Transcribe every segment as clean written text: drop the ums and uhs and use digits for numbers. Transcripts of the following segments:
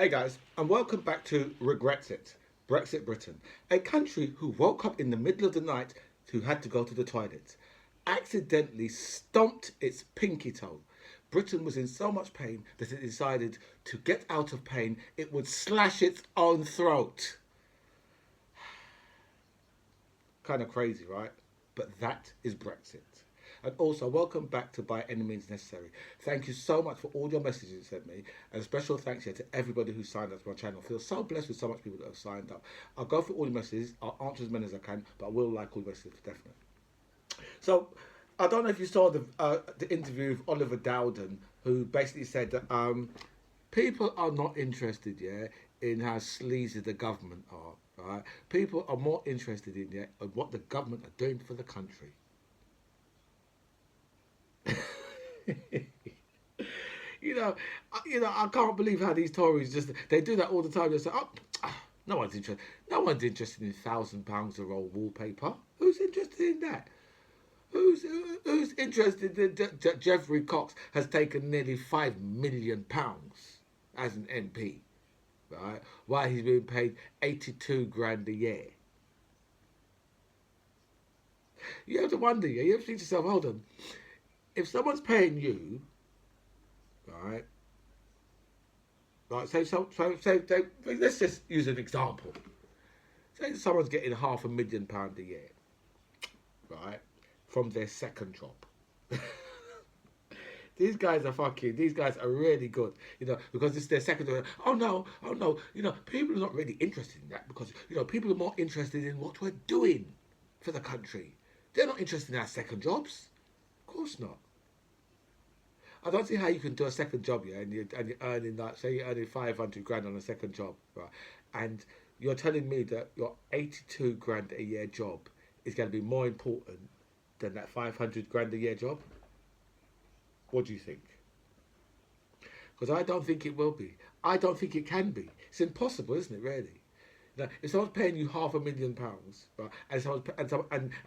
Hey guys, and welcome back to Regretsit, Brexit Britain, a country who woke up in the middle of the night who had to go to the toilet, accidentally stomped its pinky toe. Britain was in so much pain that it decided to get out of pain, it would slash its own throat. Kind of crazy, right? But that is Brexit. And also, welcome back to By Any Means Necessary. Thank you so much for all your messages you sent me. And a special thanks here to everybody who signed up to my channel. I feel so blessed with so much people that have signed up. I'll go through all the messages. I'll answer as many as I can, but I will like all the messages, definitely. So, I don't know if you saw the interview with Oliver Dowden, who basically said that people are not interested, in how sleazy the government are. Right? People are more interested in what the government are doing for the country. I can't believe how these Tories they do that all the time. They say, "Oh, no one's interested. No one's interested in £1,000 a roll wallpaper. Who's interested in that? Who's interested that Jeffrey Cox has taken nearly £5 million as an MP, right? While he's being paid 82 grand a year." You have to wonder. You have to think to yourself, hold on. If someone's paying you, right? Like let's just use an example. Say someone's getting £500,000 a year, right, from their second job. These guys are really good, because it's their second job. Oh no, people are not really interested in that because, people are more interested in what we're doing for the country. They're not interested in our second jobs. Of course not. I don't see how you can do a second job, and you're earning like, say you're earning 500 grand on a second job, right? And you're telling me that your 82 grand a year job is going to be more important than that 500 grand a year job? What do you think? Because I don't think it will be. I don't think it can be. It's impossible, isn't it? Really. If someone's paying you £500,000, right,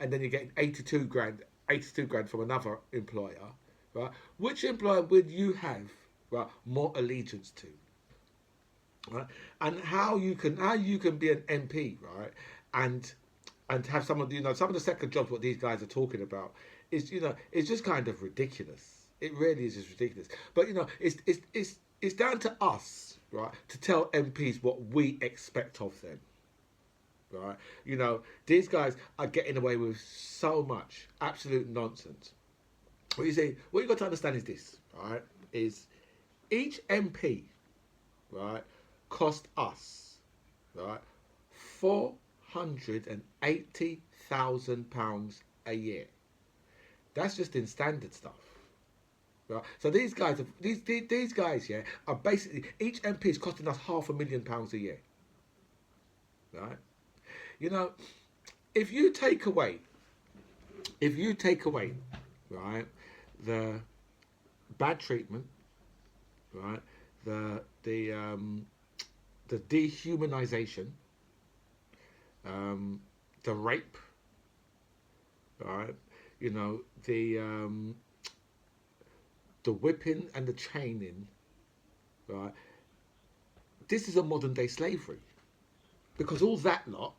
and then you're getting 82 grand from another employer, right? Which employer would you have, right, more allegiance to, right? And how you can be an MP, right, and have some of the second jobs what these guys are talking about is it's just kind of ridiculous. It really is just ridiculous. But it's down to us, right, to tell MPs what we expect of them. Right? These guys are getting away with so much absolute nonsense. What you got to understand is this, right? Is each MP, right, cost us, right, £480,000 a year. That's just in standard stuff. Right. So these guys are basically, each MP is costing us £500,000 a year. Right? If you take away, right, the bad treatment, right, the dehumanization, the rape, right, the whipping and the chaining, right. This is a modern day slavery, because all that lot,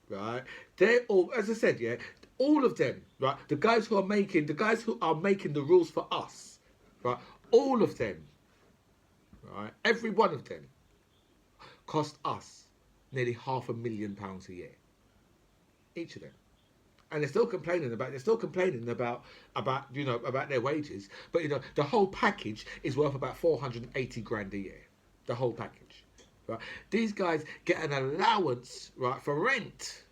right, they're all, as I said, all of them, right, the guys who are making the rules for us, right, all of them, right, every one of them cost us nearly £500,000 a year, each of them. And they're still complaining about their wages, but the whole package is worth about 480 grand a year, the whole package. Right? These guys get an allowance, right, for rent,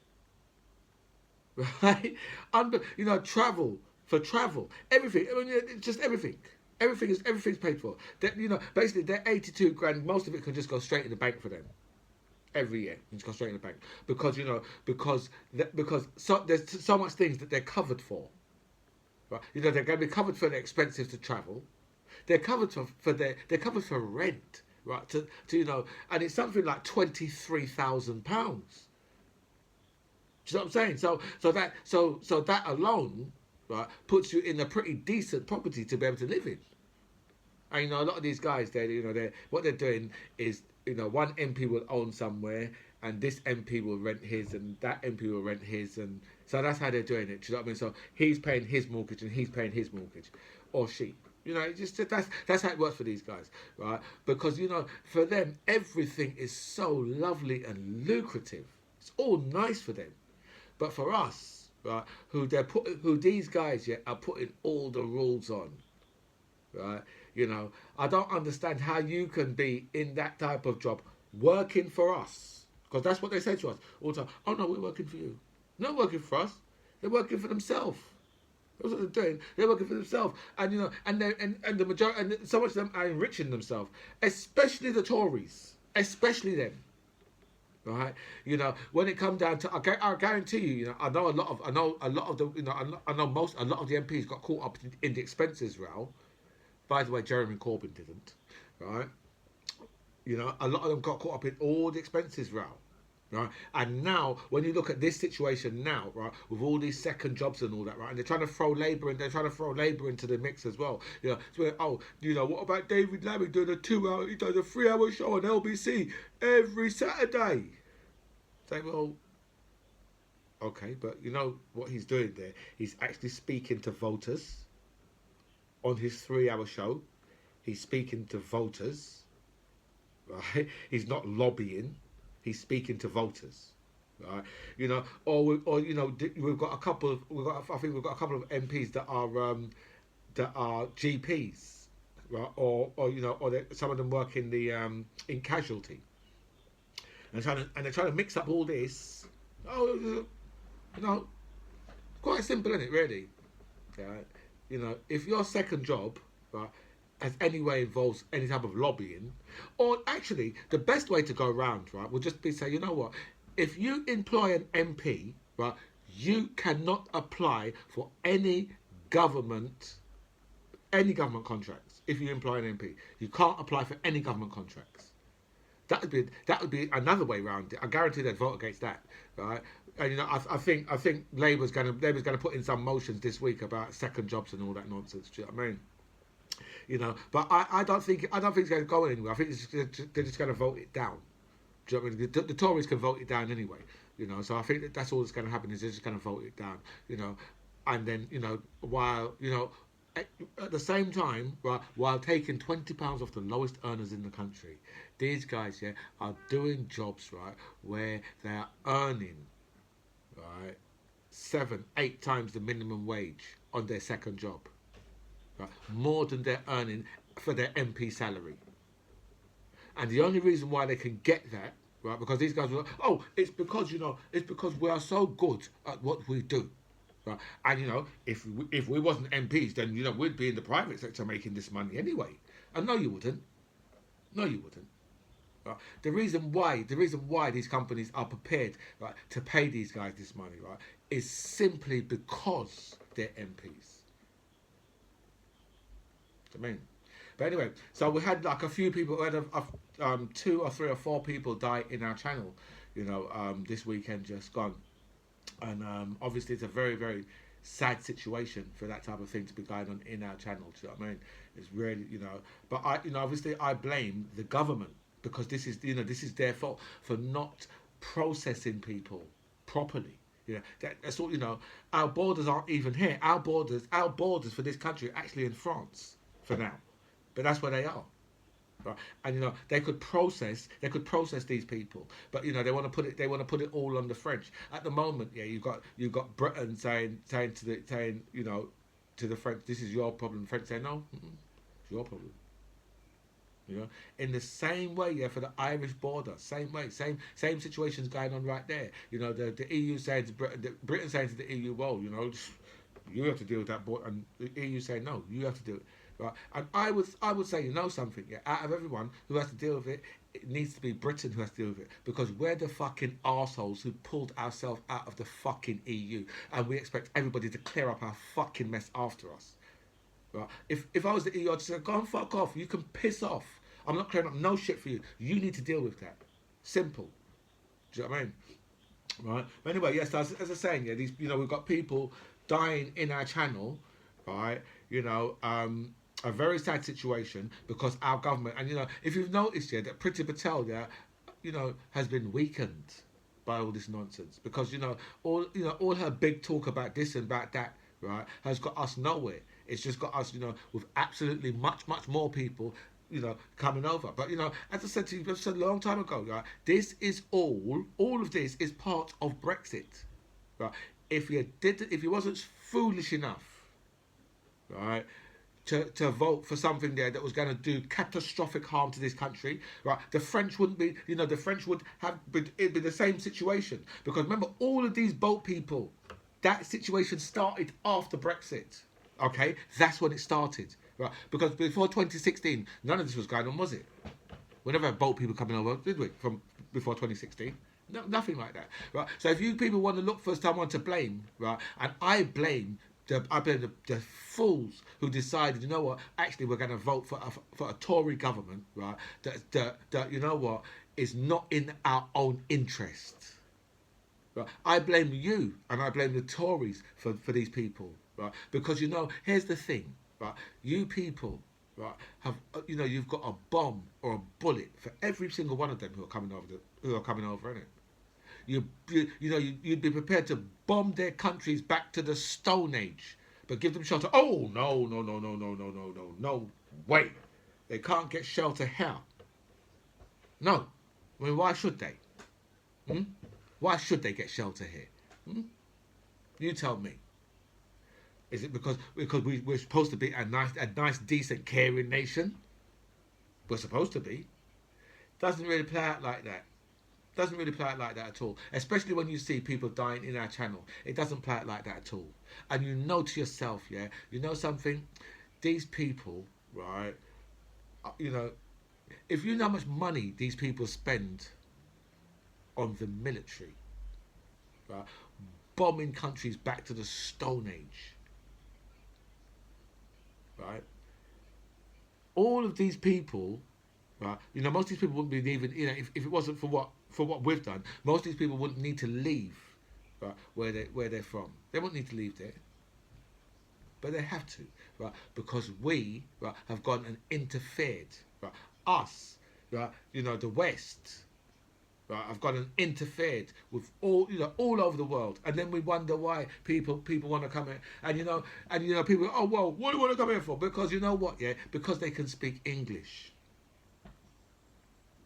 right? Travel, everything. I mean, just everything. Everything's paid for. Basically, their 82 grand, most of it can just go straight in the bank for them. Every year, you just go straight in the bank because there's so much things that they're covered for. Right? They're going to be covered for their expenses to travel. They're covered they're covered for rent. Right, and it's something like £23,000. Do you know what I'm saying? So that alone, right, puts you in a pretty decent property to be able to live in. And a lot of these guys, what they're doing is one MP will own somewhere, and this MP will rent his, and that MP will rent his, and so that's how they're doing it. Do you know what I mean? So he's paying his mortgage, and he's paying his mortgage, or she. It's just that's how it works for these guys, right? Because for them, everything is so lovely and lucrative. It's all nice for them, but for us, right, who these guys are putting all the rules on, right? I don't understand how you can be in that type of job working for us, because that's what they say to us all the time. Oh no, we're working for you. They're not working for us. They're working for themselves. That's what they're doing. They're working for themselves, and the majority, and so much of them are enriching themselves, especially the Tories, especially them. Right, when it comes down to, I guarantee you, I know a lot of the, I know a lot of the MPs got caught up in the expenses row. By the way, Jeremy Corbyn didn't, right? A lot of them got caught up in all the expenses row, right? And now, when you look at this situation now, right, with all these second jobs and all that, right, and they're trying to throw Labour into the mix as well. What about David Lammy doing a 3-hour show on LBC every Saturday? Say, well, okay, but what he's doing there? He's actually speaking to voters on his 3-hour show. He's speaking to voters, right? He's not lobbying. He's speaking to voters, right? We've got a couple of of MPs that are GPs, right? Or some of them work in the in casualty, and they're trying to mix up all this. Quite simple, isn't it? Really, yeah. If your second job, right, as any way involves any type of lobbying, or actually the best way to go around, right, would just be say, you know what, if you employ an MP, right, you cannot apply for any government contracts. If you employ an MP, you can't apply for any government contracts. That would be another way around it. I guarantee they'd vote against that, right? And I think Labour's gonna put in some motions this week about second jobs and all that nonsense. Do you know what I mean? But I don't think it's going to go anywhere. I think they're just going to vote it down. Do you know what I mean? The Tories can vote it down anyway. So I think that's all that's going to happen is they're just going to vote it down. And then while at the same time, right, while taking £20 off the lowest earners in the country, these guys are doing jobs, right, where they are earning, right, 7-8 times the minimum wage on their second job. Right, more than they're earning for their MP salary. And the only reason why they can get that, right, because these guys were, it's because we are so good at what we do. Right? And if we wasn't MPs, then we'd be in the private sector making this money anyway. And no, you wouldn't. Right? The reason why these companies are prepared, right, to pay these guys this money, right, is simply because they're MPs. But anyway, so we had like a few people, we had 2 or 3 or 4 people die in our channel, this weekend just gone. And obviously it's a very, very sad situation for that type of thing to be going on in our channel. Do you know what I mean? It's really, but obviously I blame the government, because this is their fault for not processing people properly. That's all. Our borders aren't even here. Our borders for this country are actually in France for now, but that's where they are. Right? And they could process these people, but they want to put it all on the French at the moment. You've got Britain saying to the French, this is your problem. The French say no, it's your problem. In the same way, for the Irish border, same way, same situations going on right there. The EU saying to Britain saying to the EU, well, you have to deal with that border, and the EU saying no, you have to do it. Right, and I would say, something, out of everyone who has to deal with it, it needs to be Britain who has to deal with it, because we're the fucking arseholes who pulled ourselves out of the fucking EU, and we expect everybody to clear up our fucking mess after us. Right? If I was the EU, I'd just say, go and fuck off. You can piss off. I'm not clearing up no shit for you. You need to deal with that. Simple. Do you know what I mean? Right. But anyway, yes, as I was saying, these, we've got people dying in our channel, right? a very sad situation because our government, and if you've noticed, yeah, that Priti Patel, yeah, has been weakened by all this nonsense because all her big talk about this and about that, right, has got us nowhere. It's just got us, with absolutely much more people, coming over. But as I said to you, I said a long time ago, right, this is all of this is part of Brexit, right? If you wasn't foolish enough, right, to vote for something there that was going to do catastrophic harm to this country, right? The French wouldn't be, the French would have been, it'd be the same situation because remember all of these boat people, that situation started after Brexit. Okay, that's when it started, right? Because before 2016, none of this was going on, was it? We never had boat people coming over, did we? From before 2016, no, nothing like that, right? So if you people want to look for someone to blame, right, and I blame the fools who decided, actually we're going to vote for a Tory government, right? That is not in our own interest. Right? I blame you and I blame the Tories for these people, right? Because here's the thing, right? You people, right, have you've got a bomb or a bullet for every single one of them who are coming over, innit? You'd be prepared to bomb their countries back to the Stone Age, but give them shelter. Oh no way! They can't get shelter here. No, I mean why should they? Hmm? Why should they get shelter here? Hmm? You tell me. Is it because we're supposed to be a nice, decent, caring nation? We're supposed to be. Doesn't really play out like that. Doesn't really play out like that at all. Especially when you see people dying in our channel. It doesn't play out like that at all. And you know to yourself, yeah, you know something? These people, right, if you know how much money these people spend on the military, right, bombing countries back to the Stone Age, right, all of these people, right, most of these people wouldn't be even, if it wasn't for what we've done, most of these people wouldn't need to leave, right, where they're from. They wouldn't need to leave there, but they have to, right, because we, right, have gone and interfered, right, us, right, the West, right, have gone and interfered with all over the world, and then we wonder why people want to come in, and people, oh well, what do you want to come here for? Because what, yeah, because they can speak English.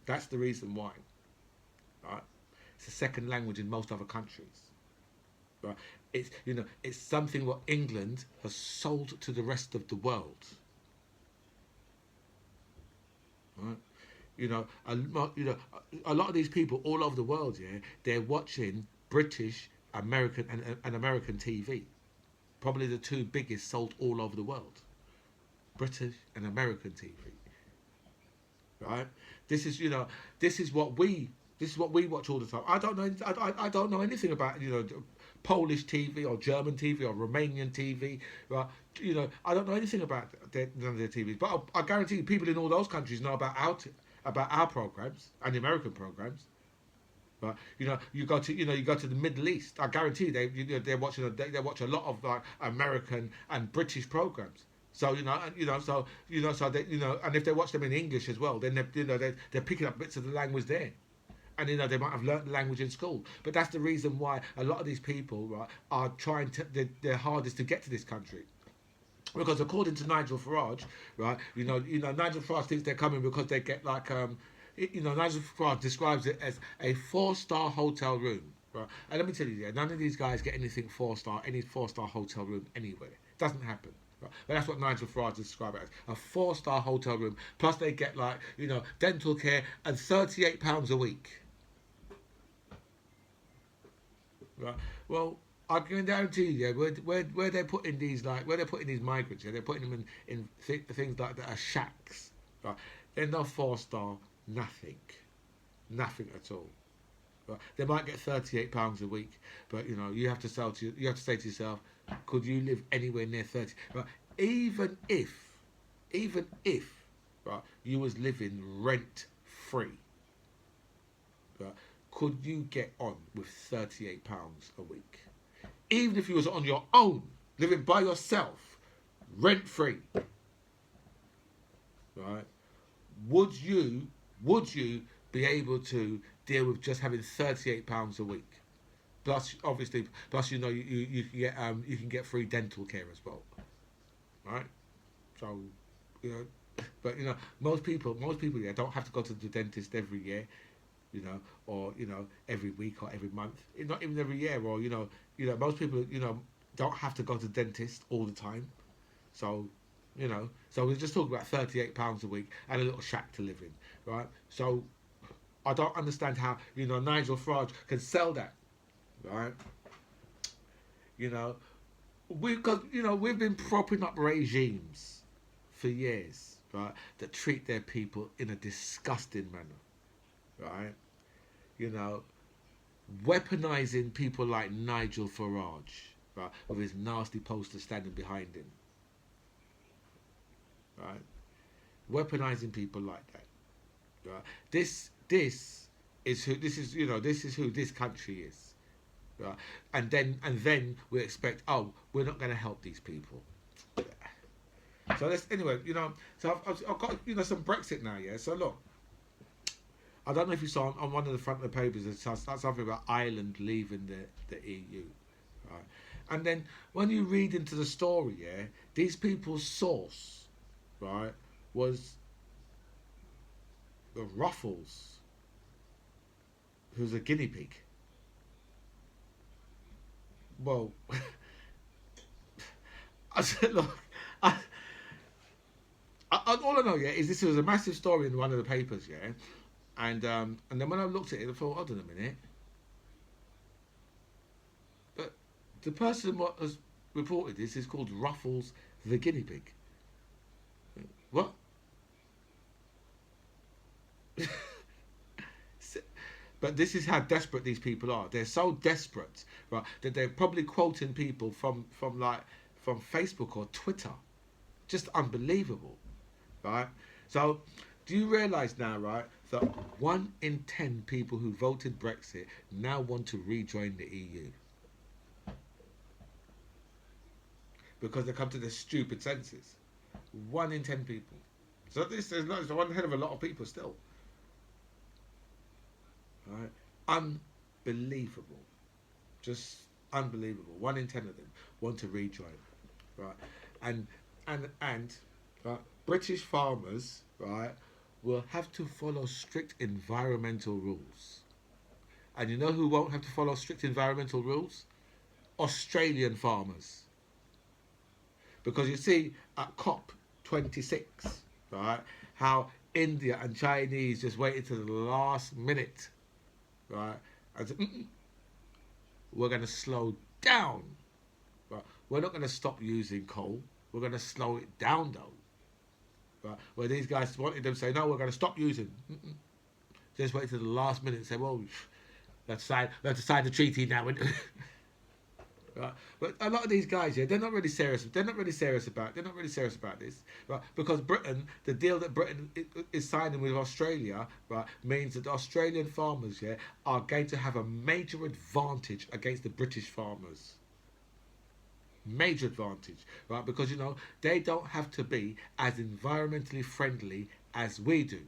That's the reason why, right? It's a second language in most other countries, right? It's something what England has sold to the rest of the world, right? A lot of these people all over the world, yeah, they're watching British, American, and American TV. Probably the two biggest sold all over the world. British and American TV. Right? This is what we watch all the time. I don't know anything about Polish TV or German TV or Romanian TV. Right? I don't know anything about none of their TVs. But I guarantee you, people in all those countries know about our programs and the American programs. But you go to the Middle East. I guarantee you, they watch a lot of like American and British programs. So so they, and if they watch them in English as well, then they're picking up bits of the language there, and they might have learnt the language in school. But that's the reason why a lot of these people, right, are trying their hardest to get to this country. Because according to Nigel Farage, right, Nigel Farage thinks they're coming because they get like Nigel Farage describes it as a 4-star hotel room, right? And let me tell you, yeah, none of these guys get any 4-star hotel room anywhere. It doesn't happen. Right? But that's what Nigel Farage describes it as, a 4-star hotel room. Plus they get like dental care and £38 a week. Right? Well, I can guarantee you, yeah, where they're putting these migrants, yeah, they're putting them in things like that are shacks, right? They're not 4-star, nothing at all. Right? They might get £38 a week, but you have to say to yourself, could you live anywhere near 30? Right? Even if, right, you was living rent free, right, could you get on with £38 a week? Even if you was on your own, living by yourself, rent free, right? Would you would you be able to deal with just having £38 a week? Plus, obviously, plus you can get free dental care as well, right? So, you know, but most people yeah don't have to go to the dentist every year, or every week or every month, not even every year, or most people don't have to go to the dentist all the time. So, so we're just talking about £38 a week and a little shack to live in, right? So I don't understand how Nigel Farage can sell that, right? You know, we've been propping up regimes for years, right, that treat their people in a disgusting manner, right? You know, weaponizing people like Nigel Farage, right, with his nasty poster standing behind him, right? Weaponizing people like that, right? This is who this country is, right? And then we expect, oh, we're not going to help these people. So let's anyway, So I've got some Brexit now, yeah. So look, I don't know if you saw on one of the front of the papers it's something about Ireland leaving the EU, right? And then when you read into the story, yeah, these people's source, right, was the Ruffles, who's a guinea pig. Well, I said, look, I, all I know, yeah, is this was a massive story in one of the papers, yeah, and then when I looked at it, I thought, hold on a minute, but the person what has reported this is called Ruffles the guinea pig. What? But this is how desperate these people are. They're so desperate, right, that they're probably quoting people from Facebook or Twitter. Just unbelievable, right? So, do you realise now, right, that 1 in 10 people who voted Brexit now want to rejoin the EU because they come to their stupid senses? 1 in 10 people. So this is not, it's one hell of a lot of people still, right? Unbelievable, just unbelievable. 1 in 10 of them want to rejoin, right? And and British farmers, right, will have to follow strict environmental rules. And you know who won't have to follow strict environmental rules? Australian farmers. Because you see at COP26, right, how India and Chinese just waited to the last minute, right, and said, we're going to slow down. Right? We're not going to stop using coal. We're going to slow it down, though. Right? Where these guys wanted them to say, no, we're going to stop using. Just wait to the last minute and say, well, let's sign the treaty now. Right? But a lot of these guys, yeah, they're not really serious. They're not really serious about. They're not really serious about this, right? Because Britain, the deal that Britain is signing with Australia, right, means that the Australian farmers, yeah, are going to have a major advantage against the British farmers. Major advantage, right? Because they don't have to be as environmentally friendly as we do,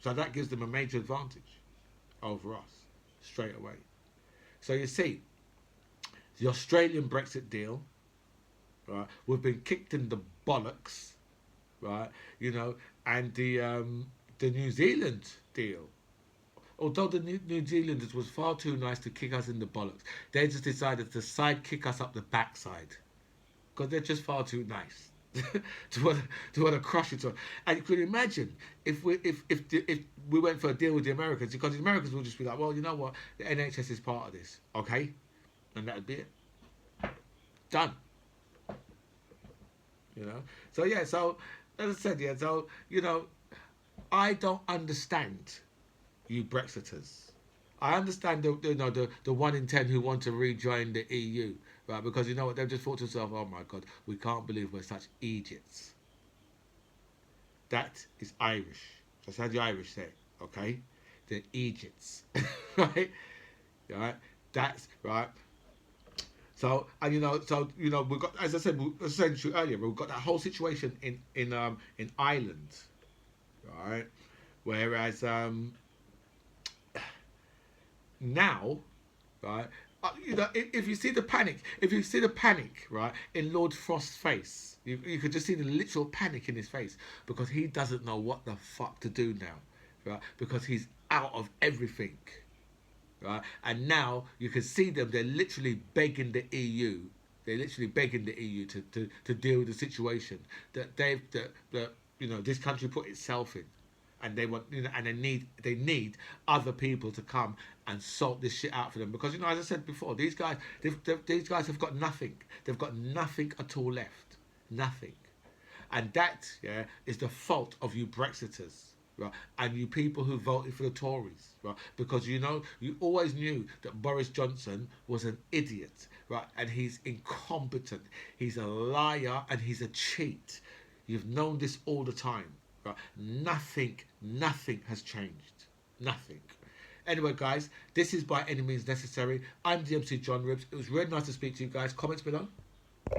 so that gives them a major advantage over us straight away. So you see, the Australian Brexit deal, right? We've been kicked in the bollocks, right? And the New Zealand deal. Although the New Zealanders was far too nice to kick us in the bollocks, they just decided to side kick us up the backside because they're just far too nice to want to crush it. And you can imagine if we went for a deal with the Americans, because the Americans will just be like, well, you know what, the NHS is part of this, okay, and that'd be it, done. So yeah, so as I said, yeah, so I don't understand you Brexiters. I understand the 1 in 10 who want to rejoin the EU, right? Because you know what, they've just thought to themselves, oh my God, we can't believe we're such idiots. That is Irish. That's how the Irish say it, okay? They're idiots, right? Right? That's right. So and we've got, as I said, I was saying to you earlier, we've got that whole situation in Ireland, right? Whereas now, right? If you see the panic, right, in Lord Frost's face, you could just see the literal panic in his face because he doesn't know what the fuck to do now, right? Because he's out of everything, right? And now you can see them; they're literally begging the EU. They're literally begging the EU to deal with the situation that this country put itself in, and they want and they need other people to come and sort this shit out for them because as I said before, these guys have got nothing. They've got nothing at all left, nothing, and that is the fault of you Brexiters. Right, and you people who voted for the Tories, right? Because you always knew that Boris Johnson was an idiot, right? And he's incompetent, he's a liar, and he's a cheat. You've known this all the time, right? Nothing has changed. Nothing. Anyway, guys, this is By Any Means Necessary. I'm DMC John Ribs. It was really nice to speak to you guys. Comments below.